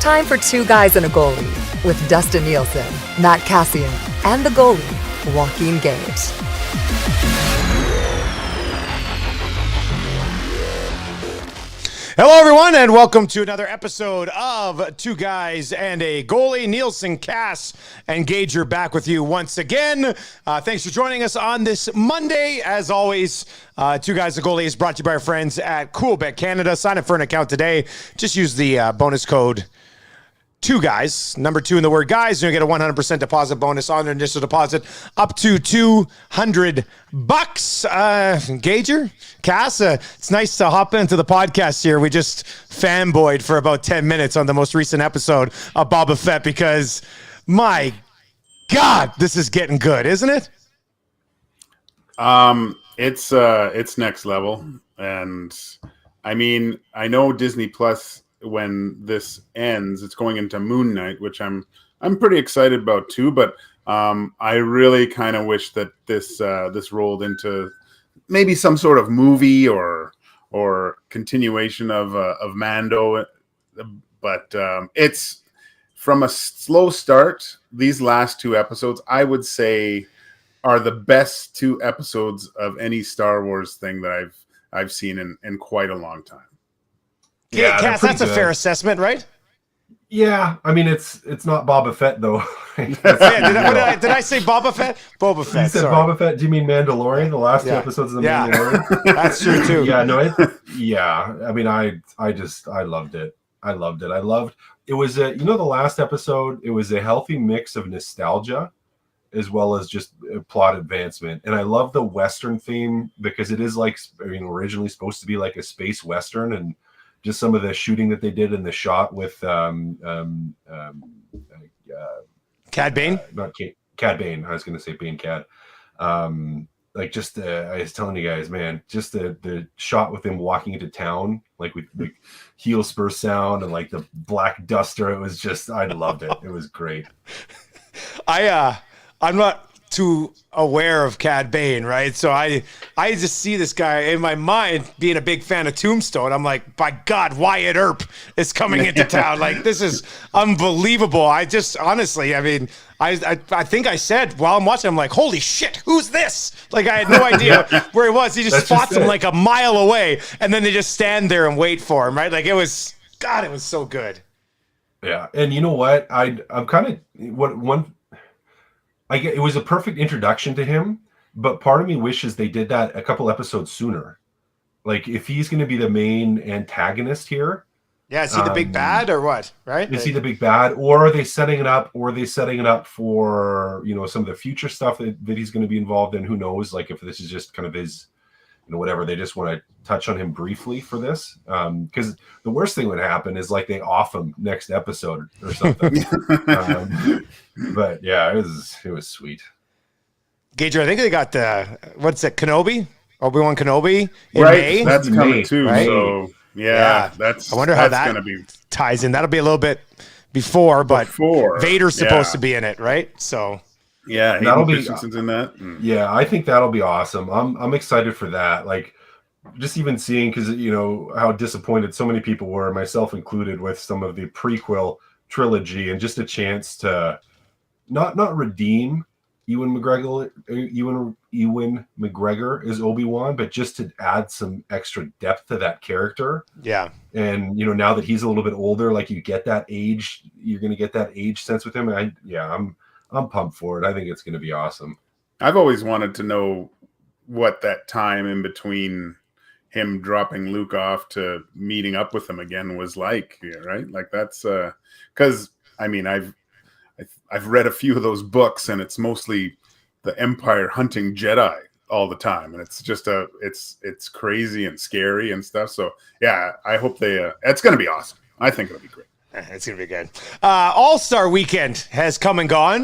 time for Two Guys and a Goalie with Dustin Nielson, Matt Cassian, and the goalie, Joaquin Gage. Hello, everyone, and welcome to another episode of Two Guys and a Goalie. Nielson, Kass and Gager back with you once again. Thanks for joining us on this Monday. As always, Two Guys and a Goalie is brought to you by our friends at Coolbet Canada. Sign up for an account today. Just use the bonus code Two Guys, number 2 in the word guys, and you'll get a 100% deposit bonus on your initial deposit up to $200. Gager, Kass, it's nice to hop into the podcast here. We just fanboyed for about 10 minutes on the most recent episode of Boba Fett because, my God, this is getting good, isn't it? It's next level, and I mean, I know Disney Plus, when this ends, it's going into Moon Knight, which I'm pretty excited about too. But I really kind of wish that this rolled into maybe some sort of movie or continuation of Mando. But it's from a slow start. These last 2 episodes, I would say, are the best 2 episodes of any Star Wars thing that I've seen in quite a long time. Yeah, Kass, that's a fair assessment, right? Yeah, I mean it's not Boba Fett though. Did I say Boba Fett? Boba Fett. You said sorry. Boba Fett. Do you mean Mandalorian? The last 2 episodes of the Mandalorian. That's true too. Yeah, no, I mean, I loved it. I loved it. Was the last episode. It was a healthy mix of nostalgia, as well as just plot advancement. And I love the Western theme because it is originally supposed to be like a space Western, and just some of the shooting that they did in the shot with Cad Bane? Not Cad Bane. I was going to say Bane Cad. I was telling you guys, man, just the shot with him walking into town, like with the heel spur sound and like the black duster. It was just, I loved it. It was great. I'm not too aware of Cad Bane, right? So I just see this guy in my mind being a big fan of Tombstone. I'm like, by God, Wyatt Earp is coming into town. Like, this is unbelievable. I just, honestly, I mean, I think I said while I'm watching, I'm like, holy shit, who's this? Like, I had no idea where he was. He just spots him like a mile away, and then they just stand there and wait for him, right? Like, it was so good. Yeah, and you know what? It was a perfect introduction to him, but part of me wishes they did that a couple episodes sooner. Like, if he's going to be the main antagonist here. Yeah, is he the big bad or what? Right? Is he the big bad, or are they setting it up? Or are they setting it up for some of the future stuff that he's going to be involved in? Who knows? Like, if this is just kind of his, whatever. They just want to touch on him briefly for this, because the worst thing would happen is like they off him next episode or something. But yeah, it was sweet. Gager, I think they got Kenobi, Obi-Wan Kenobi in right, May. That's coming too. Right? So yeah, I wonder how that gonna be ties in. That'll be a little bit before, but Vader's supposed to be in it, right? So yeah, that'll be Christensen's in that. Yeah, I think that'll be awesome. I'm excited for that. Like, just even seeing, because how disappointed so many people were, myself included, with some of the prequel trilogy, and just a chance to not redeem Ewan McGregor as Obi-Wan, but just to add some extra depth to that character. Yeah. And now that he's a little bit older, like, you get that age, you're going to get that age sense with him. And I'm pumped for it. I think it's going to be awesome. I've always wanted to know what that time in between him dropping Luke off to meeting up with him again was like, right? Like, that's because I mean, I've read a few of those books, and it's mostly the Empire hunting Jedi all the time, and it's just it's crazy and scary and stuff. So yeah, I hope it's going to be awesome. I think it'll be great. It's going to be good. AllStar Weekend has come and gone.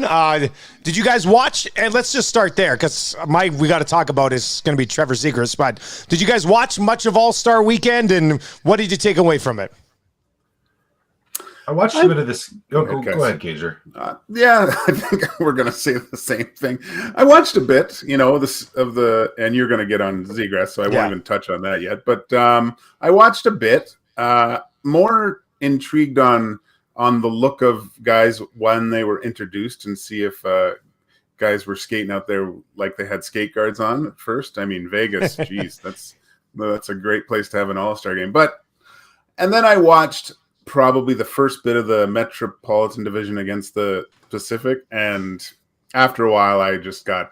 Did you guys watch? And let's just start there, because we got to talk about is going to be Trevor Zegras. But did you guys watch much of AllStar Weekend, and what did you take away from it? I watched a bit of this. Go ahead, Gager. Yeah, I think we're going to say the same thing. I watched a bit, and you're going to get on Zegras, so I won't even touch on that yet. But I watched a bit. More intrigued on on the look of guys when they were introduced and see if guys were skating out there like they had skate guards on at first. I mean, Vegas, geez, that's a great place to have an all-star game. And then I watched probably the first bit of the Metropolitan Division against the Pacific, and after a while I just got,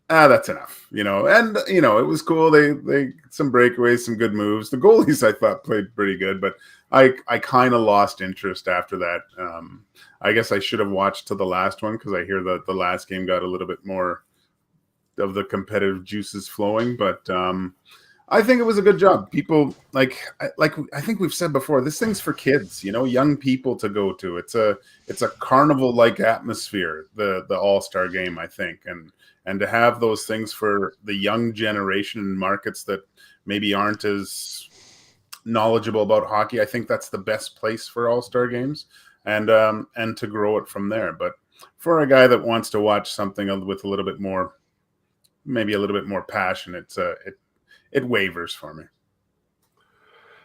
that's enough, and it was cool. They some breakaways, some good moves. The goalies I thought played pretty good, but I kind of lost interest after that. I guess I should have watched to the last one, because I hear that the last game got a little bit more of the competitive juices flowing, but I think it was a good job. People I think we've said before, this thing's for kids, young people to go to. It's a carnival-like atmosphere, the All-Star game, I think, and to have those things for the young generation in markets that maybe aren't as knowledgeable about hockey, I think that's the best place for All-Star games, and to grow it from there. But for a guy that wants to watch something with a little bit more, maybe a little bit more passion, it wavers for me.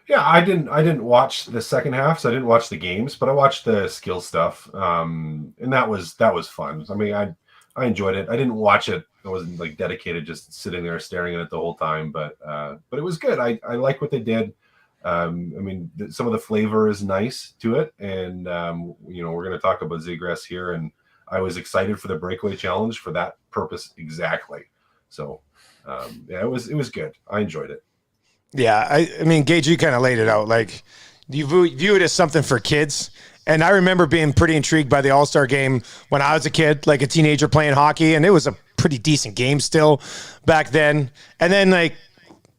Yeah, I didn't watch the second half, so I didn't watch the games, but I watched the skill stuff, and that was fun. I mean, I enjoyed it. I didn't watch it. I wasn't dedicated, just sitting there staring at it the whole time, but it was good. I like what they did. I mean, some of the flavor is nice to it, and we're going to talk about Zegras here, and I was excited for the breakaway challenge for that purpose exactly. So yeah, it was good. I enjoyed it. Yeah, I mean, Gage, you kind of laid it out. Like, you view it as something for kids. And I remember being pretty intrigued by the All-Star game when I was a kid, like a teenager playing hockey, and it was a pretty decent game still back then. And then,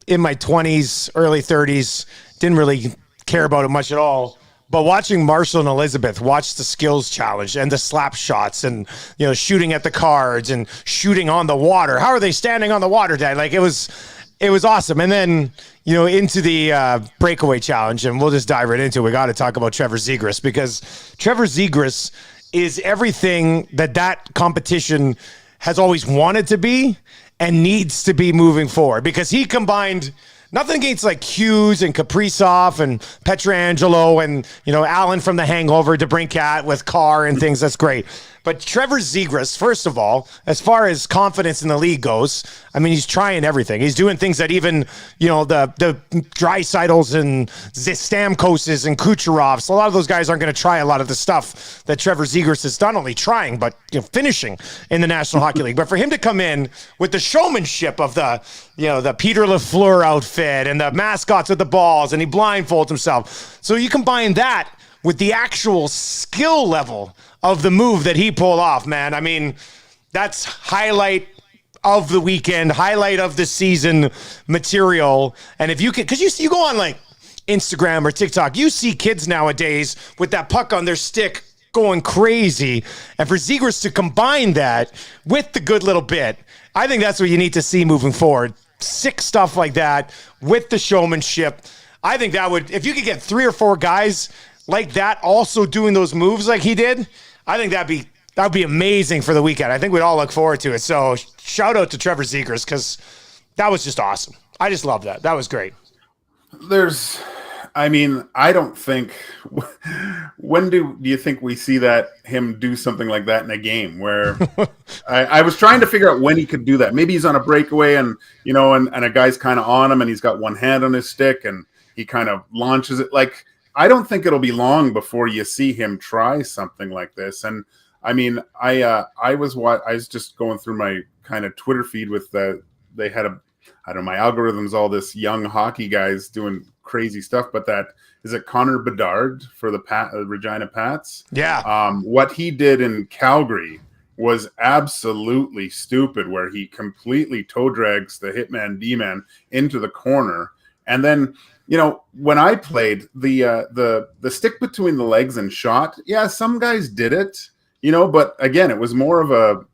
in my 20s, early 30s, didn't really care about it much at all. But watching Marshall and Elizabeth watch the skills challenge and the slap shots and, shooting at the cards and shooting on the water. How are they standing on the water, Dad? It was awesome. And then, into the breakaway challenge, and we'll just dive right into it. We got to talk about Trevor Zegras, because Trevor Zegras is everything that competition has always wanted to be and needs to be moving forward, because he combined nothing against GUYS and Kaprizov and Pietrangelo and, Allen from The Hangover, DeBrincat with Carr and things. That's great. But Trevor Zegras, first of all, as far as confidence in the league goes, I mean, he's trying everything. He's doing things that even, the Dreisaitl's and Stamkoses and Kucherovs, a lot of those guys aren't going to try a lot of the stuff that Trevor Zegras has done, only trying, but finishing in the National Hockey League. But for him to come in with the showmanship of the Peter LaFleur outfit and the mascots with the balls, and he blindfolds himself. So you combine that with the actual skill level of the move that he pulled off, man. I mean, that's highlight of the weekend, highlight of the season material. And if you can, because you go on Instagram or TikTok, you see kids nowadays with that puck on their stick going crazy. And for Zegras to combine that with the good little bit, I think that's what you need to see moving forward. Sick stuff like that with the showmanship. I think that would, if you could get 3 or 4 guys like that also doing those moves like he did, I think that would be amazing for the weekend. I think we'd all look forward to it. So shout out to Trevor Zegras, because that was just awesome. I just love that. That was great. I don't think, when do you think we see him do something like that in a game where I was trying to figure out when he could do that. Maybe he's on a breakaway and a guy's kind of on him and he's got one hand on his stick and he kind of launches it. I don't think it'll be long before you see him try something like this. And I mean, I was just going through my kind of Twitter feed with they had my algorithms, all this young hockey guys doing crazy stuff, but is it Connor Bedard for the Regina Pats? Yeah. What he did in Calgary was absolutely stupid, where he completely toe drags the hitman D-man into the corner. And then, when I played the stick between the legs and shot, yeah, some guys did it, but again, it was more of a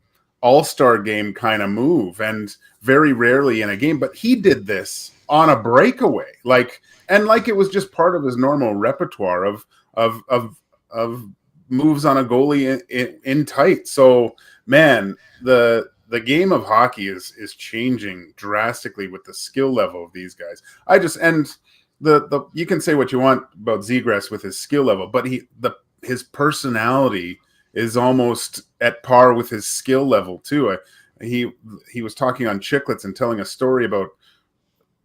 all-star game kind of move and very rarely in a game. But he did this on a breakaway, it was just part of his normal repertoire of moves on a goalie in tight. So, man, the game of hockey is changing drastically with the skill level of these guys. you can say what you want about Zegras with his skill level, but the his personality is almost at par with his skill level too. He was talking on Chicklets and telling a story about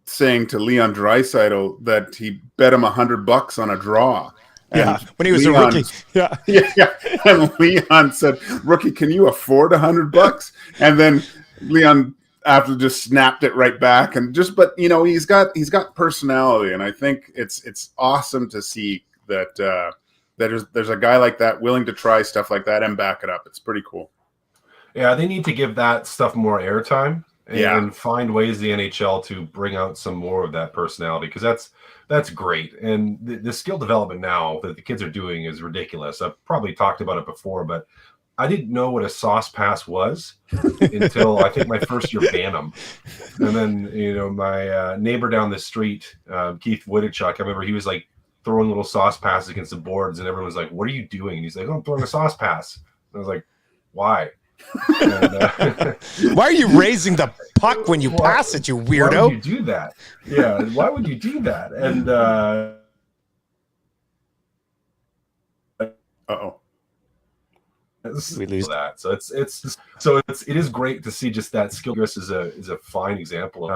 saying to Leon Draisaitl that he bet him $100 on a draw. Yeah, And when he was Leon, a rookie. Yeah. yeah. And Leon said, "Rookie, can you afford $100?" And then Leon after just snapped it right back. And just, but you know, he's got personality, and I think it's awesome to see that there's a guy like that willing to try stuff like that and back it up. It's pretty cool. Yeah, they need to give that stuff more airtime and Yeah. find ways the NHL to bring out some more of that personality, because that's great. And the skill development now that the kids are doing is ridiculous. I've probably talked about it before, but I didn't know what a sauce pass was until I think my first year Bantam. And then, you know, my neighbor down the street, Keith Woodichuk, I remember he was like throwing little sauce passes against the boards, and everyone was like, "What are you doing?" And he's like, "Oh, I'm throwing a sauce pass." And I was like, "Why?" And, Why are you raising the puck when you pass it, you weirdo? Why would you do that? Yeah, why would you do that? And Uh-oh. We lose that. So it is great to see just that skill. Chris is a fine example.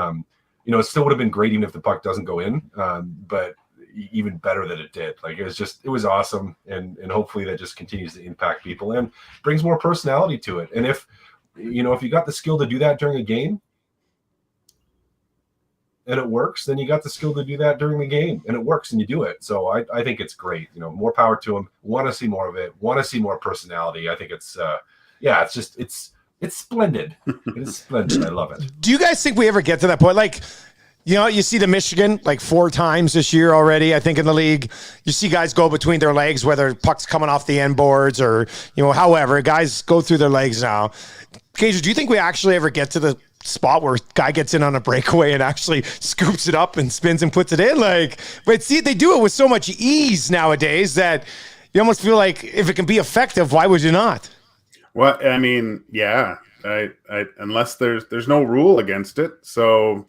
You know, it still would have been great even if the puck doesn't go in, but even better that it did. Like, it was awesome, and hopefully that just continues to impact people and brings more personality to it. And if you got the skill to do that during a game and it works, then you got the skill to do that during the game and it works and you do it. So I think it's great. You know, more power to them. Want to see more of it. Want to see more personality. I think it's splendid. It is splendid. I love it. Do you guys think we ever get to that point? Like, you know, you see the Michigan like 4 times this year already, I think, in the league. You see guys go between their legs, whether puck's coming off the end boards or, you know, however, guys go through their legs now. Gager, do you think we actually ever get to the spot where a guy gets in on a breakaway and actually scoops it up and spins and puts it in? Like, but see, they do it with so much ease nowadays that you almost feel like if it can be effective, why would you not? Well, I mean, yeah, I unless there's no rule against it. So,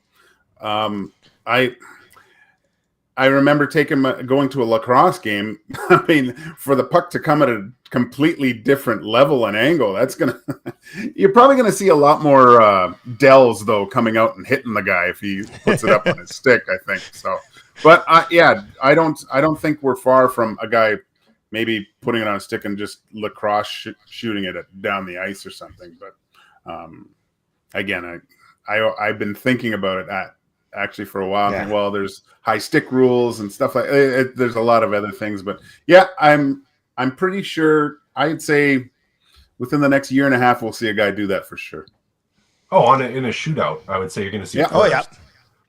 I remember going to a lacrosse game. I mean, for the puck to come at a completely different level and angle, you're probably gonna see a lot more dells though coming out and hitting the guy if he puts it up on his stick. I think so. But I don't think we're far from a guy maybe putting it on a stick and just lacrosse shooting it down the ice or something. But again, I've been thinking about it actually for a while. Yeah. Well, there's high stick rules and stuff like it. There's a lot of other things, but yeah, I'm pretty sure. I'd say within the next year and a half, we'll see a guy do that for sure. Oh, in a shootout, I would say you're going to see. Yeah. It first. Oh,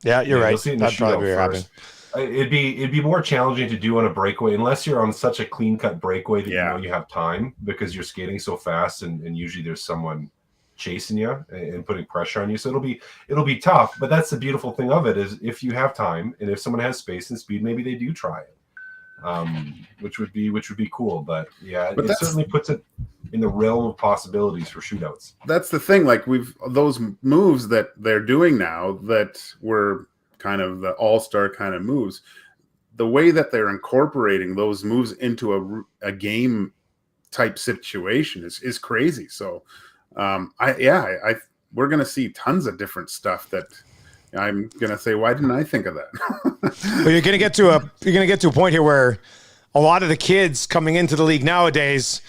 yeah. You're right. You'll see it in the That'd probably shootout happen. first. It'd be more challenging to do on a breakaway unless you're on such a clean cut breakaway that you know you have time because you're skating so fast and usually there's someone chasing you and putting pressure on you. So it'll be tough, but that's the beautiful thing of it is if you have time and if someone has space and speed, maybe they do try it. Which would be cool. But yeah, it certainly puts it in the realm of possibilities for shootouts. That's the thing. Like those moves that they're doing now that were kind of the all-star kind of moves, the way that they're incorporating those moves into a game type situation is crazy. So we're going to see tons of different stuff that I'm going to say, why didn't I think of that? But you're going to get to a point here where a lot of the kids coming into the league nowadays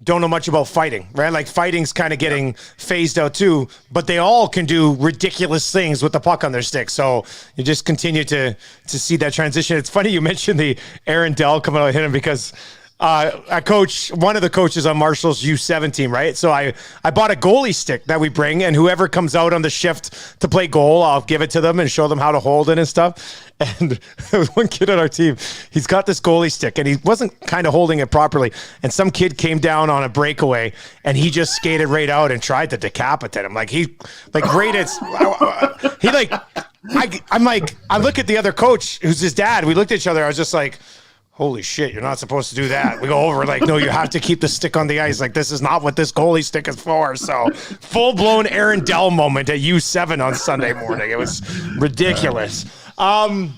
don't know much about fighting, right? Like fighting's kind of getting phased out too, but they all can do ridiculous things with the puck on their stick. So you just continue to see that transition. It's funny you mentioned the Aaron Dell coming out and hit him because one of the coaches on Marshall's U7 team, right? So I bought a goalie stick that we bring, and whoever comes out on the shift to play goal, I'll give it to them and show them how to hold it and stuff. And there was one kid on our team, he's got this goalie stick, and he wasn't kind of holding it properly. And some kid came down on a breakaway, and he just skated right out and tried to decapitate him. Like I look at the other coach, who's his dad. We looked at each other. I was just like, holy shit, you're not supposed to do that. We go over like, no, you have to keep the stick on the ice. Like, this is not what this goalie stick is for. So full-blown Aaron Dell moment at U7 on Sunday morning. It was ridiculous. All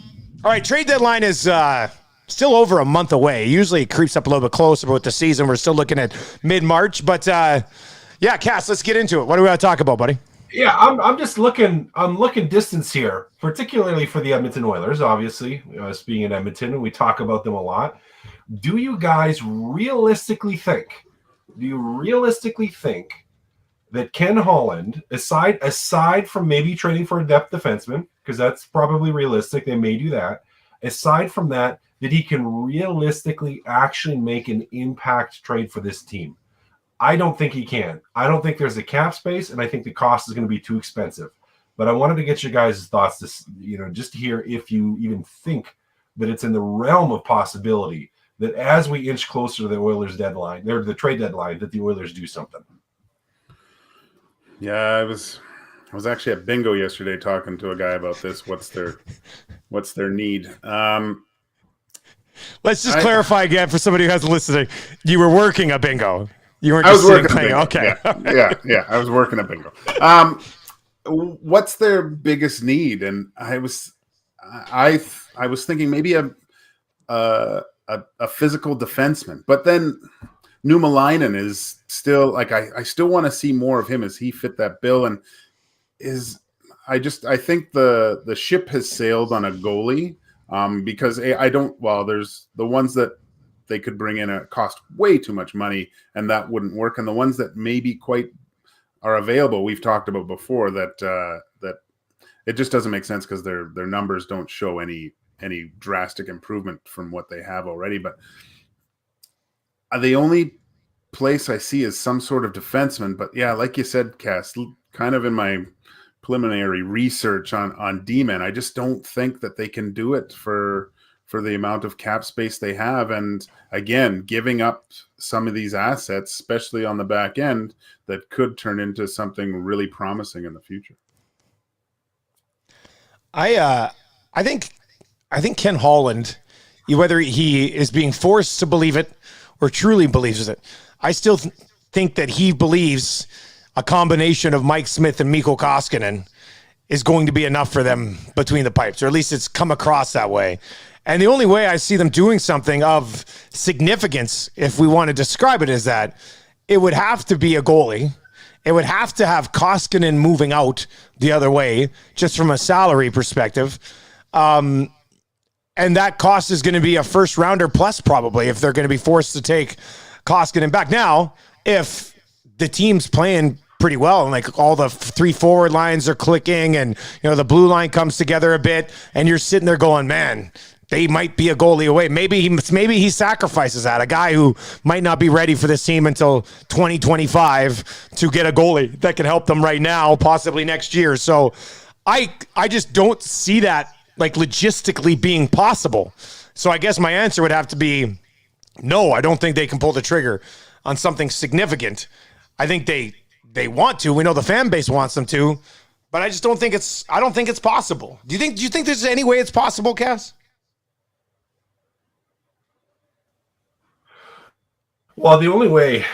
right, trade deadline is still over a month away. Usually it creeps up a little bit closer with the season. We're still looking at mid-March. But, yeah, Kass, let's get into it. What do we want to talk about, buddy? Yeah, I'm just looking. I'm looking distance here, particularly for the Edmonton Oilers. Obviously, us being in Edmonton, and we talk about them a lot. Do you guys realistically think? Do you realistically think that Ken Holland, aside from maybe trading for a depth defenseman, because that's probably realistic, they may do that. Aside from that he can realistically actually make an impact trade for this team? I don't think he can. I don't think there's a cap space, and I think the cost is going to be too expensive. But I wanted to get your guys' thoughts, just to hear if you even think that it's in the realm of possibility that as we inch closer to the Oilers deadline, or the trade deadline, that the Oilers do something. Yeah, I was actually at bingo yesterday talking to a guy about this. What's their need? Let's just clarify again for somebody who hasn't listening. You were working a bingo. You weren't I just was working playing. bingo. Okay. Yeah. I was working at bingo. What's their biggest need? And I was thinking maybe a physical defenseman, but then Numalainen is still like, I still want to see more of him. As he fit that bill? And I think the ship has sailed on a goalie, because there's the ones that they could bring in cost way too much money, and that wouldn't work. And the ones that maybe quite are available, we've talked about before, that it just doesn't make sense because their numbers don't show any drastic improvement from what they have already. But the only place I see is some sort of defenseman. But yeah, like you said, Kass, kind of in my preliminary research on D-men, I just don't think that they can do it for the amount of cap space they have. And again, giving up some of these assets, especially on the back end, that could turn into something really promising in the future. I think Ken Holland, whether he is being forced to believe it or truly believes it, I still think that he believes a combination of Mike Smith and Mikko Koskinen is going to be enough for them between the pipes, or at least it's come across that way. And the only way I see them doing something of significance, if we want to describe it as that, it would have to be a goalie. It would have to have Koskinen moving out the other way, just from a salary perspective. And that cost is going to be a first rounder plus, probably, if they're going to be forced to take Koskinen back. Now, if the team's playing pretty well and like all the three forward lines are clicking and the blue line comes together a bit, and you're sitting there going, man, they might be a goalie away. Maybe he sacrifices that, a guy who might not be ready for this team until 2025, to get a goalie that can help them right now, possibly next year. So I just don't see that like logistically being possible. So I guess my answer would have to be no. I don't think they can pull the trigger on something significant. I think they want to. We know the fan base wants them to, but I just don't think it's possible. Do you think there's any way it's possible, Kass? Well, the only way,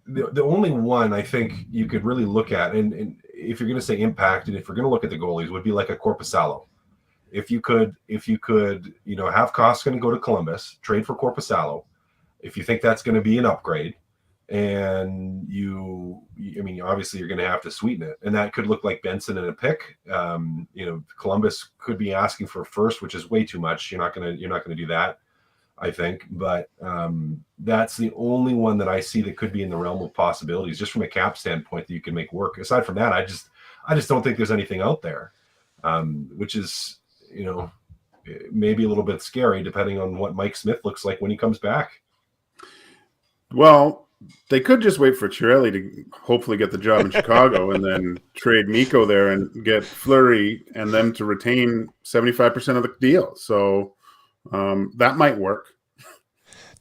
the only one I think you could really look at, and if you're going to say impact, and if you're going to look at the goalies, would be like a Korpisalo. If you could, have Koskinen go to Columbus, trade for Korpisalo, if you think that's going to be an upgrade, and obviously you're going to have to sweeten it, and that could look like Benson and a pick. Columbus could be asking for a first, which is way too much. You're not going to do that, I think. But that's the only one that I see that could be in the realm of possibilities, just from a cap standpoint, that you can make work. Aside from that, I just don't think there's anything out there, which is, maybe a little bit scary depending on what Mike Smith looks like when he comes back. Well, they could just wait for Chiarelli to hopefully get the job in Chicago and then trade Mikko there and get Fleury and them to retain 75% of the deal. So that might work.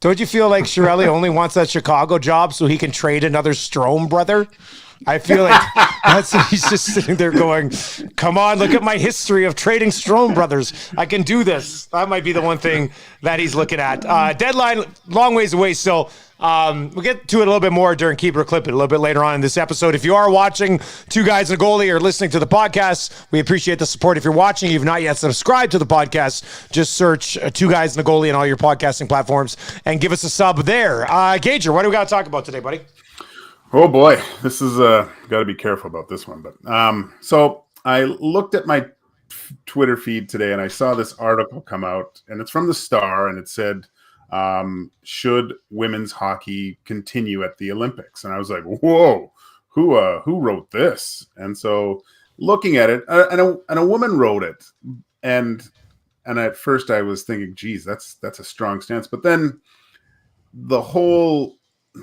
Don't you feel like Chiarelli only wants that Chicago job so he can trade another Strome brother? I feel like he's just sitting there going, come on, look at my history of trading Strome brothers. I can do this. That might be the one thing that he's looking at. Deadline, long ways away still. We'll get to it a little bit more during Keep It or Clip It a little bit later on in this episode. If you are watching Two Guys and a Goalie or listening to the podcast, we appreciate the support. If you're watching, you've not yet subscribed to the podcast, just search Two Guys and a Goalie on all your podcasting platforms and give us a sub there. Gager, what do we got to talk about today, buddy? Oh boy, this is got to be careful about this one. But so I looked at my Twitter feed today and I saw this article come out, and it's from the Star, and it said, should women's hockey continue at the Olympics? And I was like, whoa, who wrote this? And so looking at it, and a woman wrote it, and at first I was thinking, geez, that's a strong stance. But then the whole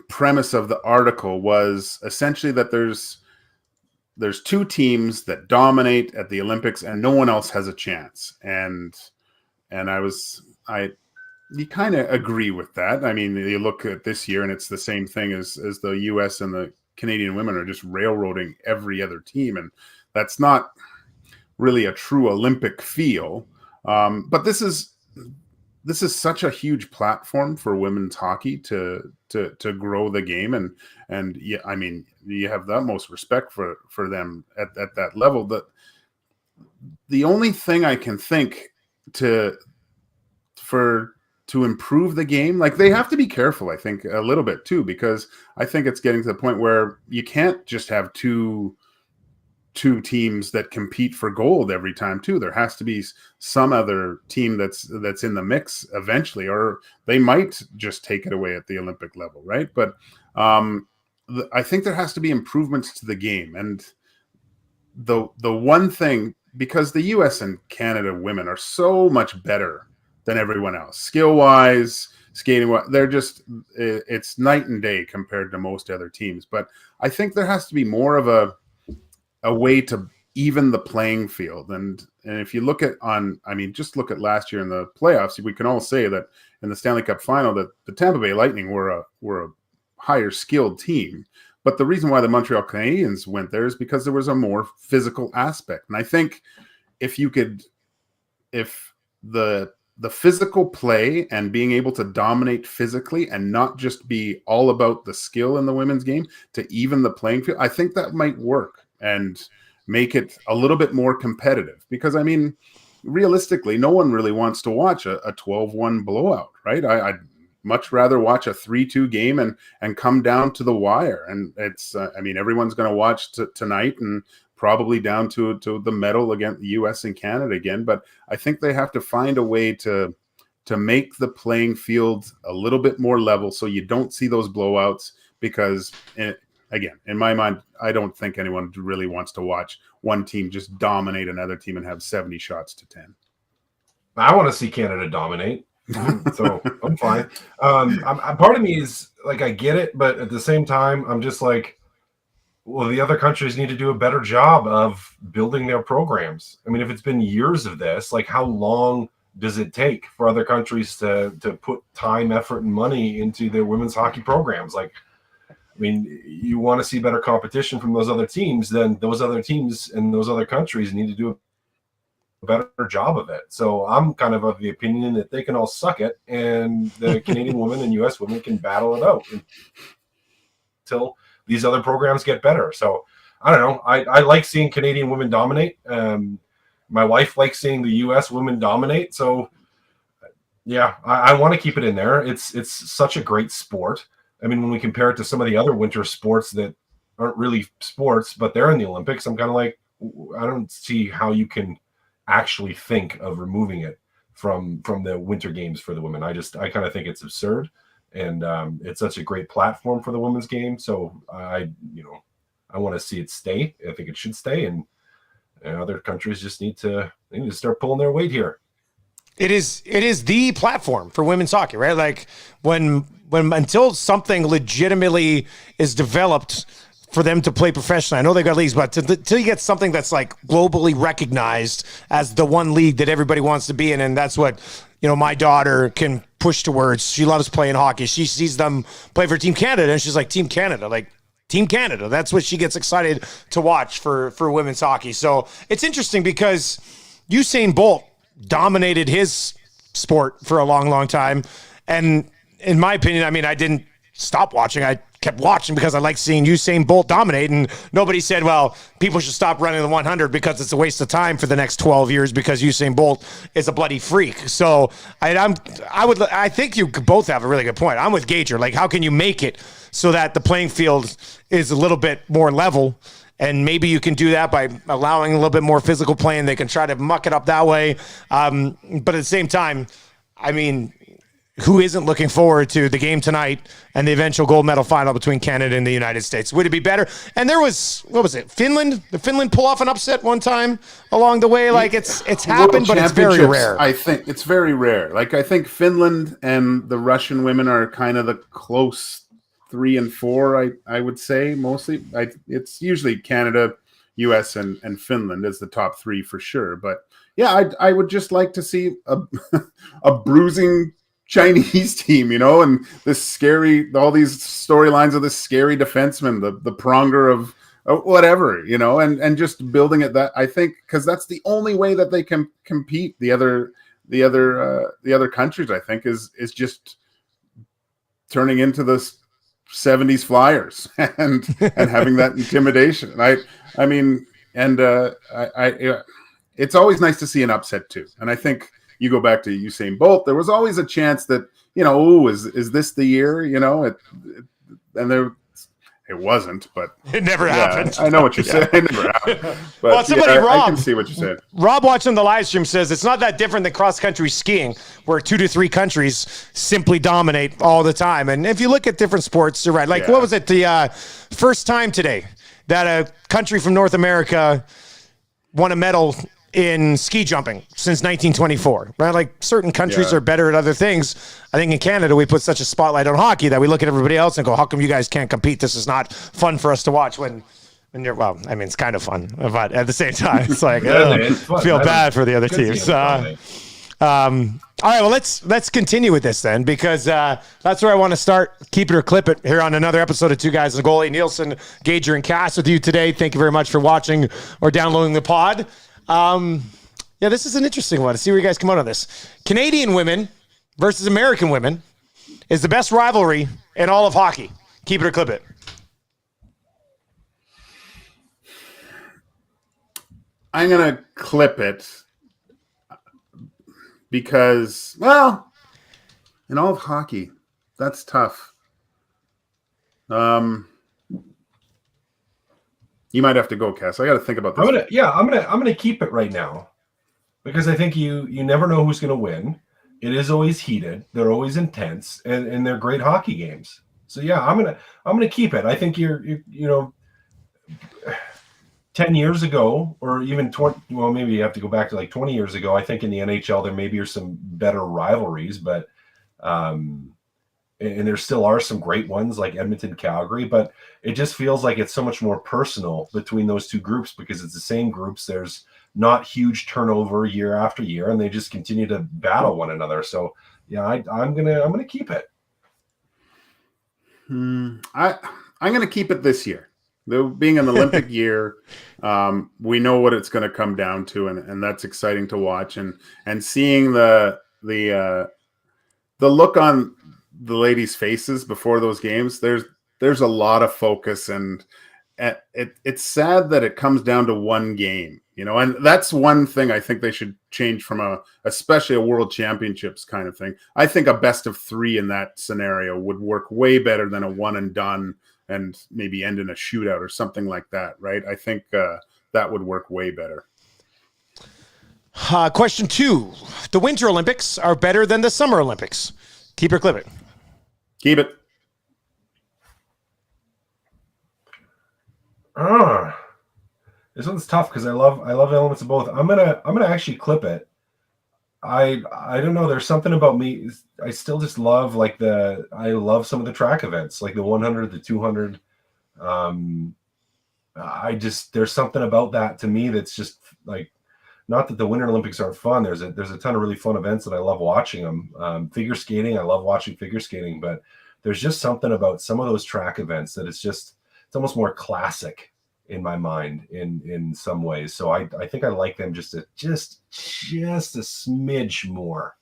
premise of the article was essentially that there's two teams that dominate at the Olympics and no one else has a chance. And you kind of agree with that. I mean, you look at this year and it's the same thing as the US and the Canadian women are just railroading every other team. And that's not really a true Olympic feel. But this is such a huge platform for women's hockey to grow the game, and yeah, I mean, you have the utmost respect for them at that level. The only thing I can think to improve the game, like, they have to be careful, I think, a little bit too, because I think it's getting to the point where you can't just have two teams that compete for gold every time too. There has to be some other team that's in the mix eventually, or they might just take it away at the Olympic level, right? But I think there has to be improvements to the game. And the one thing, because the US and Canada women are so much better than everyone else, skill-wise, skating, they're just, it's night and day compared to most other teams. But I think there has to be more of a way to even the playing field. And if you look at just look at last year in the playoffs, we can all say that in the Stanley Cup final that the Tampa Bay Lightning were a higher skilled team. But the reason why the Montreal Canadiens went there is because there was a more physical aspect. And I think if the physical play and being able to dominate physically and not just be all about the skill in the women's game to even the playing field, I think that might work and make it a little bit more competitive. Because, I mean, realistically, no one really wants to watch a 12-1 blowout, right? I'd much rather watch a 3-2 game and come down to the wire. And it's, everyone's going to watch tonight and probably down to the medal against the US and Canada again. But I think they have to find a way to make the playing field a little bit more level so you don't see those blowouts, because again, in my mind, I don't think anyone really wants to watch one team just dominate another team and have 70 shots to 10. I want to see Canada dominate, so I'm fine. Part of me is like, I get it, but at the same time, I'm just like, well, the other countries need to do a better job of building their programs. I mean, if it's been years of this, like, how long does it take for other countries to put time, effort, and money into their women's hockey programs? Like, I mean, you want to see better competition from those other teams, then those other teams and those other countries need to do a better job of it. So I'm kind of the opinion that they can all suck it, and the Canadian women and US women can battle it out until these other programs get better. So I don't know. I like seeing Canadian women dominate. My wife likes seeing the US women dominate. So yeah, I want to keep it in there. It's such a great sport. I mean, when we compare it to some of the other winter sports that aren't really sports, but they're in the Olympics, I'm kind of like, I don't see how you can actually think of removing it from the winter games for the women. I kind of think it's absurd, and it's such a great platform for the women's game. So I want to see it stay. I think it should stay, and other countries just need to start pulling their weight here. It is the platform for women's hockey, right? Like, when until something legitimately is developed for them to play professionally. I know they got leagues, but until you get something that's like globally recognized as the one league that everybody wants to be in, and that's what, my daughter can push towards. She loves playing hockey. She sees them play for Team Canada, and she's like, Team Canada, that's what she gets excited to watch for women's hockey. So it's interesting because Usain Bolt dominated his sport for a long, long time. And in my opinion, I didn't stop watching. I kept watching because I like seeing Usain Bolt dominate, and nobody said, well, people should stop running the 100 because it's a waste of time for the next 12 years because Usain Bolt is a bloody freak. So I think you both have a really good point. I'm with Gager. Like, how can you make it so that the playing field is a little bit more level? And maybe you can do that by allowing a little bit more physical play, and they can try to muck it up that way. But at the same time, I mean, who isn't looking forward to the game tonight and the eventual gold medal final between Canada and the United States? Would it be better? And there was, what was it, Finland? Did Finland pull off an upset one time along the way? Like, it's happened, but it's very rare. I think it's very rare. Like, I think Finland and the Russian women are kind of the close 3 and 4, I would say, mostly. It's usually Canada, US, and Finland as the top 3 for sure. But yeah, I would just like to see a bruising Chinese team, and this scary, all these storylines of this scary defenseman, the Pronger of whatever, and just building it that, I think, because that's the only way that they can compete. The other countries, I think, is just turning into this 70s Flyers and having that intimidation. I mean, it's always nice to see an upset too. And I think you go back to Usain Bolt, there was always a chance that, is this the year, it wasn't, but it never happened. I know what you're saying. It never happened. But Rob, I can see what you're saying. Rob watching the live stream says it's not that different than cross-country skiing, where 2 to 3 countries simply dominate all the time. And if you look at different sports, you're right. Like, what was it, the first time today that a country from North America won a medal in ski jumping since 1924, right? Like, certain countries are better at other things. I think in Canada, we put such a spotlight on hockey that we look at everybody else and go, how come you guys can't compete? This is not fun for us to watch when you're, well, I mean, it's kind of fun, but at the same time, it's like, feel bad for the other teams. All right, well, let's continue with this then, because that's where I want to start. Keep it or clip it here on another episode of Two Guys and a Goalie. Nielson, Gager, and Kass with you today. Thank you very much for watching or downloading the pod. This is an interesting one to see where you guys come out on this. Canadian women versus American women is the best rivalry in all of hockey. Keep it or clip it. I'm going to clip it because, well, in all of hockey, that's tough. You might have to go, Kass. I got to think about this. I'm gonna keep it right now, because I think you never know who's gonna win. It is always heated. They're always intense, and they're great hockey games. So yeah, I'm gonna keep it. I think you're 10 years ago, or even 20. Well, maybe you have to go back to like 20 years ago. I think in the NHL there maybe are some better rivalries, but and there still are some great ones like Edmonton, Calgary, but it just feels like it's so much more personal between those two groups because it's the same groups. There's not huge turnover year after year, and they just continue to battle one another. So yeah, I'm gonna keep it. I'm gonna keep it this year. Though being an Olympic year, we know what it's going to come down to, and that's exciting to watch, and seeing the look on the ladies' faces before those games. There's a lot of focus, and it's sad that it comes down to one game, and that's one thing I think they should change from especially a World Championships kind of thing. I think a best of 3 in that scenario would work way better than a one and done and maybe end in a shootout or something like that, right? I think that would work way better. Question 2. The Winter Olympics are better than the Summer Olympics. Keep or clip it? Keep it. This one's tough because I love elements of both. I'm gonna actually clip it. I don't know. There's something about me. I still just love I love some of the track events, like the 100, the 200. There's something about that to me that's just like, not that the Winter Olympics aren't fun. There's a ton of really fun events that I love watching them. Figure skating, I love watching figure skating, but there's just something about some of those track events that it's almost more classic in my mind in some ways. So I think I like them just a smidge more.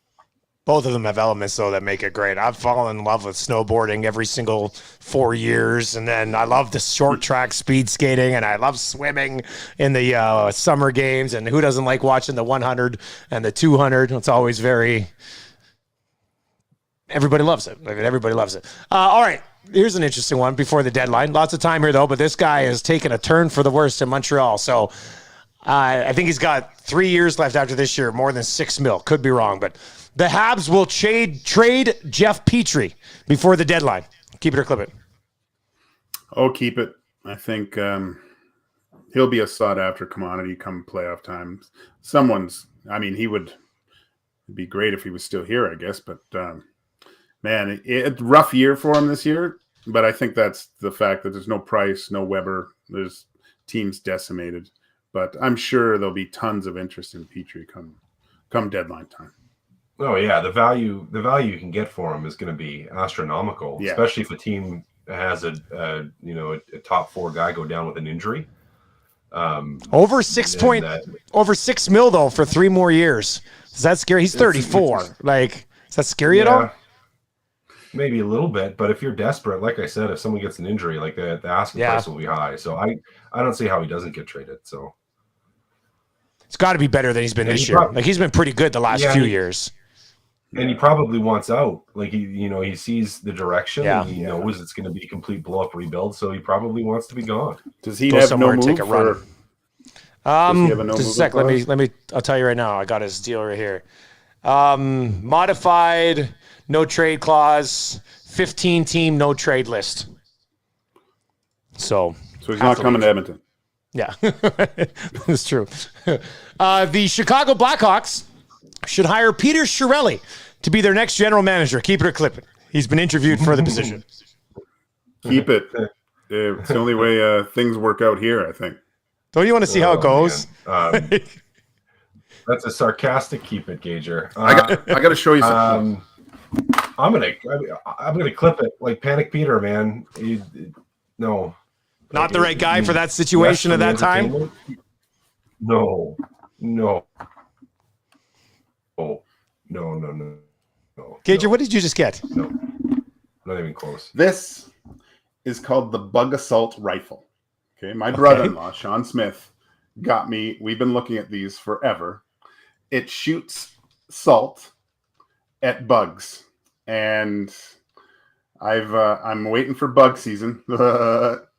Both of them have elements, though, that make it great. I've fallen in love with snowboarding every single 4 years, and then I love the short track speed skating, and I love swimming in the summer games, and who doesn't like watching the 100 and the 200? It's always everybody loves it. Everybody loves it. All right, here's an interesting one before the deadline. Lots of time here, though, but this guy has taken a turn for the worst in Montreal, so I think he's got 3 years left after this year, more than $6 million. Could be wrong, but the Habs will trade Jeff Petry before the deadline. Keep it or clip it. Oh, keep it. I think he'll be a sought-after commodity come playoff time. He would be great if he was still here, I guess. But, man, it's a rough year for him this year. But I think that's the fact that there's no Price, no Weber. There's teams decimated. But I'm sure there'll be tons of interest in Petry come deadline time. Oh yeah, the value you can get for him is going to be astronomical, especially if a team has a top 4 guy go down with an injury. Over $6 million though for 3 more years. Is that scary? He's 34. Is that scary at all? Maybe a little bit, but if you're desperate, like I said, if someone gets an injury, like the asking price will be high. So I don't see how he doesn't get traded. So it's got to be better than he's been this year. He's been pretty good the last few years. And he probably wants out. He sees the direction. Yeah. And he knows it's going to be a complete blow-up rebuild, so he probably wants to be gone. Does he have no move take a run? Just a sec. Let me. I'll tell you right now. I got his deal right here. Modified, no trade clause, 15-team no trade list. So he's not coming to Edmonton. Yeah, that's true. The Chicago Blackhawks should hire Peter Chiarelli to be their next general manager. Keep it or clip it. He's been interviewed for the position. Keep it. It's the only way things work out here, I think. Don't you want to see how it goes? That's a sarcastic keep it, Gager. I got to show you something. I'm gonna clip it like Panic Peter, man. No. Not the right guy for that situation at that time? No. Gager, what did you just get? No. Not even close. This is called the Bug Assault Rifle. Okay, my brother-in-law, Sean Smith, got me. We've been looking at these forever. It shoots salt at bugs. And I'm waiting for bug season. But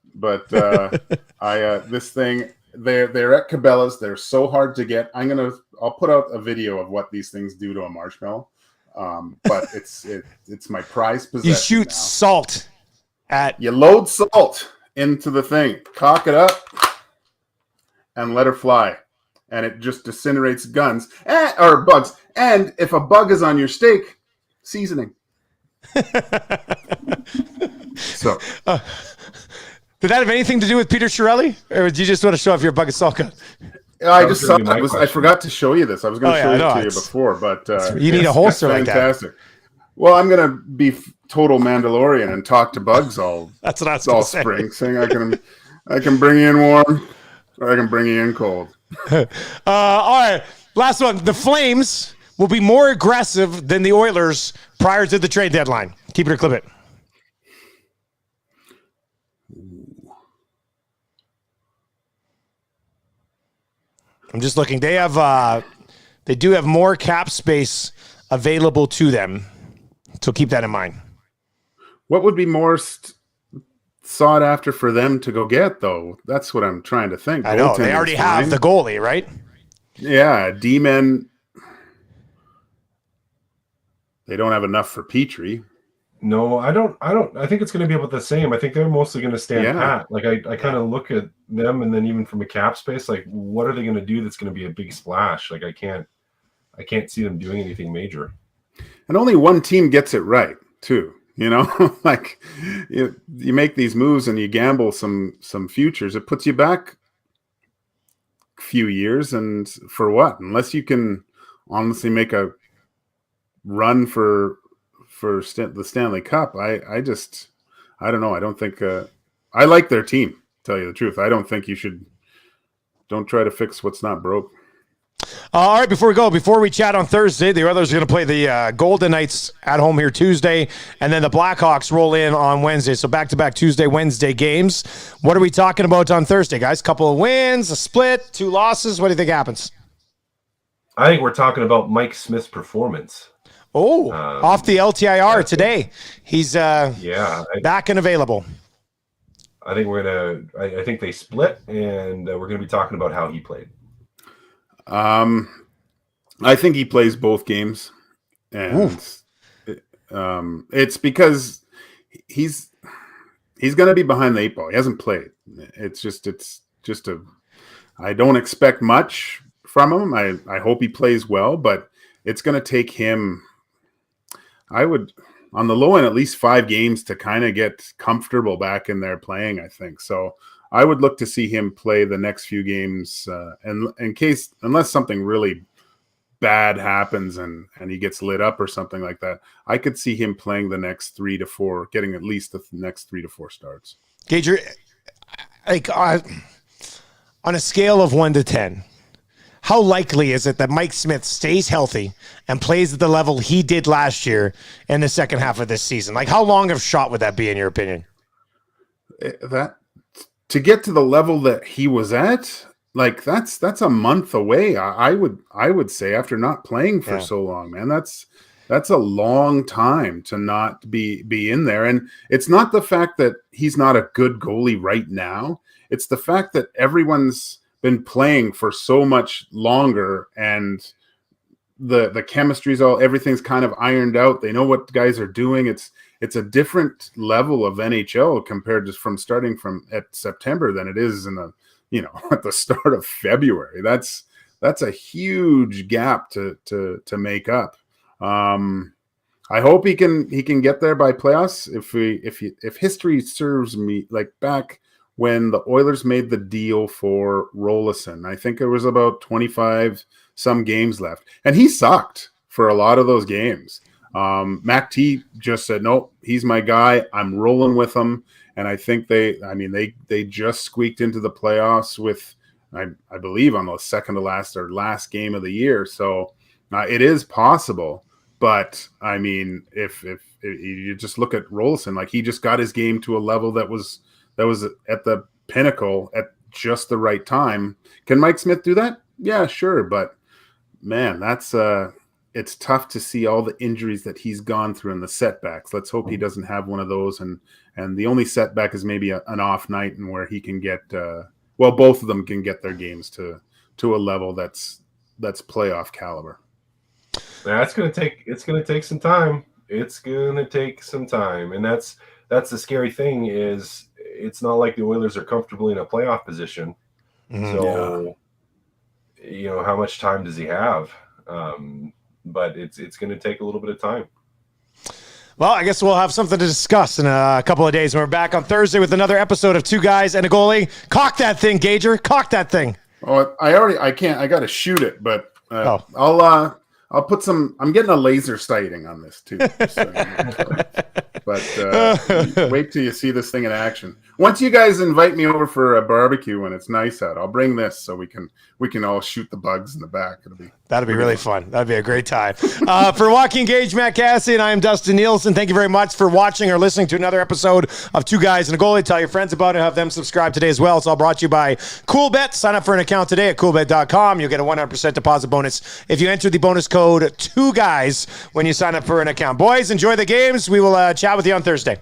this thing, they're at Cabela's. They're so hard to get. I'll put out a video of what these things do to a marshmallow. But it's my prized possession. You shoot salt at. You load salt into the thing, cock it up, and let her fly, and it just disintegrates guns or bugs. And if a bug is on your steak, seasoning. So. Did that have anything to do with Peter Chiarelli, or did you just want to show off your Bug Assault gun? I just saw. I forgot to show you this. I was going to show it to you before, but you need a holster like that. Fantastic. Well, I'm going to be total Mandalorian and talk to bugs all. That's what I was all spring. Saying I can bring you in warm, or I can bring you in cold. All right, last one. The Flames will be more aggressive than the Oilers prior to the trade deadline. Keep it or clip it. I'm just looking. They do have more cap space available to them, so keep that in mind. What would be more sought after for them to go get, though? That's what I'm trying to think. I know they already have the goalie, right? Yeah, D-men. They don't have enough for Petry. No, I don't. I think it's going to be about the same. I think they're mostly going to stand pat. Like I kind of look at them, and then even from a cap space, like what are they going to do that's going to be a big splash? Like I can't see them doing anything major. And only one team gets it right, too. You know, like you make these moves and you gamble some futures. It puts you back a few years, and for what? Unless you can honestly make a run for the Stanley Cup, I don't know. I don't think I like their team. To tell you the truth, I don't think don't try to fix what's not broke. All right, before we chat on Thursday, the Oilers are going to play the Golden Knights at home here Tuesday, and then the Blackhawks roll in on Wednesday. So back-to-back Tuesday, Wednesday games. What are we talking about on Thursday, guys? Couple of wins, a split, 2 losses. What do you think happens? I think we're talking about Mike Smith's performance. Oh, off the LTIR today. He's back and available. I think I think they split, and we're gonna be talking about how he played. I think he plays both games, and it's because he's going to be behind the 8 ball. He hasn't played. It's just I don't expect much from him. I hope he plays well, but it's going to take him, I would, on the low end, at least 5 games to kind of get comfortable back in there playing, I think. So I would look to see him play the next few games, and in case, unless something really bad happens and he gets lit up or something like that, I could see him playing the next 3 to 4, getting at least the next 3 to 4 starts. Gager, like on a scale of 1 to 10, how likely is it that Mike Smith stays healthy and plays at the level he did last year in the second half of this season? Like, how long of a shot would that be, in your opinion? To get to the level that he was at, like that's a month away. I would say, after not playing for so long, man, that's a long time to not be in there. And it's not the fact that he's not a good goalie right now. It's the fact that everyone's been playing for so much longer, and the chemistry's everything's kind of ironed out. They know what guys are doing. It's a different level of NHL compared to starting from at September than it is at the start of February. That's a huge gap to make up. I hope he can get there by playoffs. If history serves me, like back when the Oilers made the deal for Rolison, I think there was about 25 some games left, and he sucked for a lot of those games. Mac T just said, "Nope, he's my guy. I'm rolling with him." And I think they just squeaked into the playoffs with, I believe, on the second to last or last game of the year. So it is possible. But I mean, if you just look at Rolison, like he just got his game to a level that was at the pinnacle at just the right time. Can Mike Smith do that? Yeah, sure. But man, it's tough to see all the injuries that he's gone through and the setbacks. Let's hope he doesn't have one of those. And the only setback is maybe an off night, and where he can get, both of them can get their games to a level that's playoff caliber. It's going to take some time. It's going to take some time. And that's the scary thing, is it's not like the Oilers are comfortably in a playoff position. So, how much time does he have? But it's going to take a little bit of time. Well, I guess we'll have something to discuss in a couple of days when we're back on Thursday with another episode of Two Guys and a Goalie. Cock that thing, Gager. Cock that thing. Oh, I can't. I got to shoot it, but I'll put some. I'm getting a laser sighting on this too. But wait till you see this thing in action. Once you guys invite me over for a barbecue when it's nice out, I'll bring this so we can all shoot the bugs in the back. That'll be really fun. That'd be a great time. For Joaquin Gage, Matt Cassidy, and I am Dustin Nielson. Thank you very much for watching or listening to another episode of Two Guys and a Goalie. Tell your friends about it. Have them subscribe today as well. It's all brought to you by CoolBet. Sign up for an account today at coolbet.com. You'll get a 100% deposit bonus if you enter the bonus code 2Guys when you sign up for an account. Boys, enjoy the games. We will chat with you on Thursday.